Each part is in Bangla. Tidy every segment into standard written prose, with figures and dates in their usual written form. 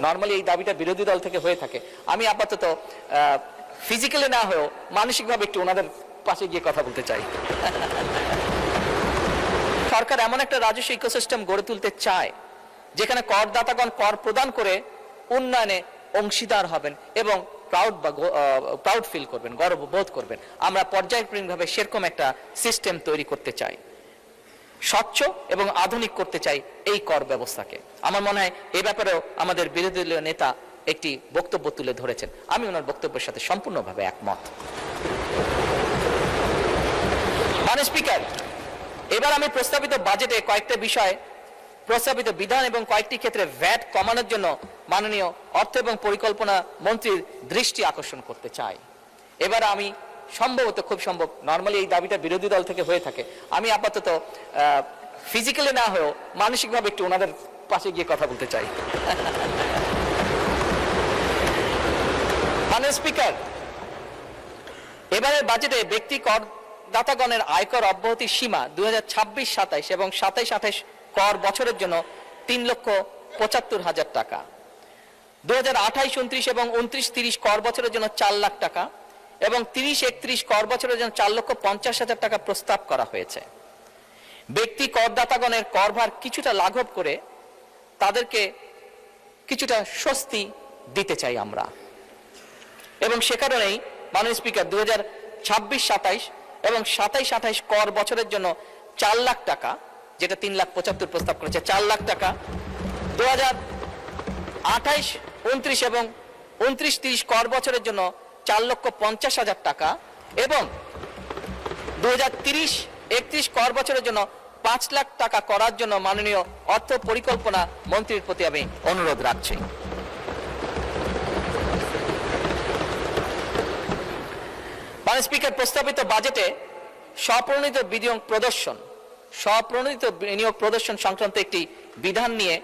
নরমালি এই দাবিটা বিরোধী দল থেকে হয়ে থাকে। আমি আপাতত ফিজিক্যালি না হয়েও মানসিকভাবে একটু ওনাদের পাশে গিয়ে কথা বলতে চাই। সরকার এমন একটা রাজস্ব ইকোসিস্টেম গড়ে তুলতে চায় যেখানে করদাতাগণ কর প্রদান করে উন্নয়নে অংশীদার হবেন এবং প্রাউড ফিল করবেন, গর্ববোধ করবেন। আমরা পর্যায়ক্রমিকভাবে সেরকম একটা সিস্টেম তৈরি করতে চাই, স্বচ্ছ এবং আধুনিক করতে চাই এই কর ব্যবস্থাকে। আমার মনে হয় এই ব্যাপারেও আমাদের বিরোধী দলীয় নেতা একটি বক্তব্য তুলে ধরেছেন, আমি ওনার বক্তব্যের সাথে সম্পূর্ণভাবে একমত। মাননীয় স্পিকার, এবার আমি প্রস্তাবিত বাজেটে কয়েকটা বিষয়, প্রস্তাবিত বিধান এবং কয়েকটি ক্ষেত্রে ভ্যাট কমানোর জন্য মাননীয় অর্থ এবং পরিকল্পনা মন্ত্রীর দৃষ্টি আকর্ষণ করতে চাই। এবার আমি সম্ভবত, খুব সম্ভব, নর্মালি এই দাবিটা বিরোধী দল থেকে হয়ে থাকে, আমি আপাতত ফিজিক্যালি না হয়েও মানসিকভাবে একটু ওনাদের পাশে গিয়ে কথা বলতে চাই। মাননীয় স্পিকার, এবারের বাজেটে ব্যক্তি করদাতাগণের আয়কর অব্যাহতির সীমা 2026-27 এবং 27-28 কর বছরের জন্য 3,75,000 টাকা, 2028-29 এবং 29-30 কর বছরের জন্য 4 লাখ টাকা এবং 30-31 কর বছরের জন্য 4,50,000 টাকা প্রস্তাব করা হয়েছে। ব্যক্তি করদাতাগণের করভার কিছুটা লাঘব করে তাদেরকে কিছুটা স্বস্তি দিতে চাই আমরা, এবং সে কারণেই মাননীয় স্পিকার 2026-27 এবং 27-28 কর বছরের জন্য 4 লাখ টাকা, যেটা 3,75,000 প্রস্তাব করেছে, 4 লাখ টাকা, 2028-29 এবং 29-30 কর বছরের জন্য 4,50,000 টাকা এবং 2030-31 কর বছরের জন্য 5 লাখ টাকা করার জন্য মাননীয় অর্থ পরিকল্পনা মন্ত্রীর প্রতি আমি অনুরোধ রাখছি। মাননীয় স্পিকার, প্রস্তাবিত বাজেটে স্বপ্রণোদিত বিনিয়োগ প্রদর্শন সংক্রান্ত একটি বিধান নিয়ে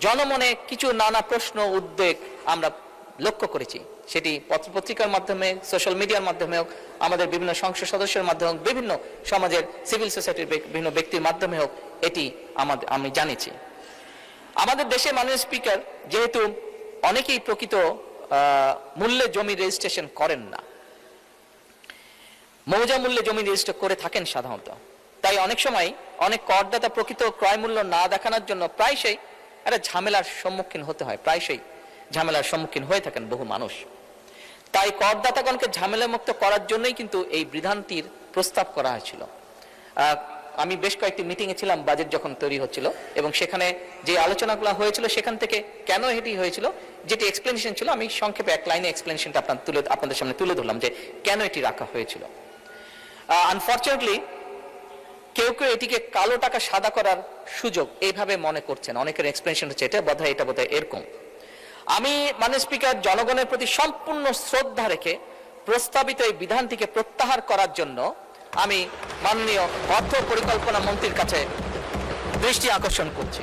জনমনে কিছু নানা প্রশ্ন, উদ্বেগ আমরা লক্ষ্য করেছি। সেটি পত্রপত্রিকার মাধ্যমে, সোশ্যাল মিডিয়ার মাধ্যমে হোক, আমাদের বিভিন্ন সংসদ সদস্যের মাধ্যমে হোক, বিভিন্ন সমাজের সিভিল সোসাইটির বিভিন্ন ব্যক্তির মাধ্যমে হোক, এটি আমি জানিয়েছি। আমাদের দেশে মাননীয় স্পিকার, যেহেতু অনেকেই প্রকৃত মূল্যে জমি রেজিস্ট্রেশন করেন না, মৌজা মূল্যে জমি রেজিস্টার করে থাকেন সাধারণত, তাই অনেক সময় অনেক করদাতা প্রকৃত ক্রয় মূল্য না দেখানোর জন্য প্রায়শই একটা ঝামেলার সম্মুখীন হতে হয়, প্রায়শই ঝামেলার সম্মুখীন হয়ে থাকেন বহু মানুষ। তাই করদাতাগণকে ঝামেলা মুক্ত করার জন্যই কিন্তু এই বিধানটির প্রস্তাব করা হয়েছিল। আমি বেশ কয়েকটি মিটিংয়ে ছিলাম বাজেট যখন তৈরি হচ্ছিল, এবং সেখানে যে আলোচনাগুলো হয়েছিল সেখান থেকে কেন এটি হয়েছিল, যেটি এক্সপ্লেনেশন ছিল, আমি সংক্ষেপে এক লাইনে এক্সপ্লেনেশনটা আপনাদের সামনে তুলে ধরলাম যে কেন এটি রাখা হয়েছিল। আনফরচুনেটলি কেউ কেউ এটিকে কালো টাকা সাদা করার সুযোগ এইভাবে মনে করছেন, অনেকের এক্সপ্লেনেশন হচ্ছে এটা বোধহয় এরকম। আমি মাননীয় স্পিকার, জনগণের প্রতি সম্পূর্ণ শ্রদ্ধা রেখে প্রস্তাবিত এই বিধানটিকে প্রত্যাহার করার জন্য আমি মাননীয় অর্থ পরিকল্পনা মন্ত্রীর কাছে দৃষ্টি আকর্ষণ করছি।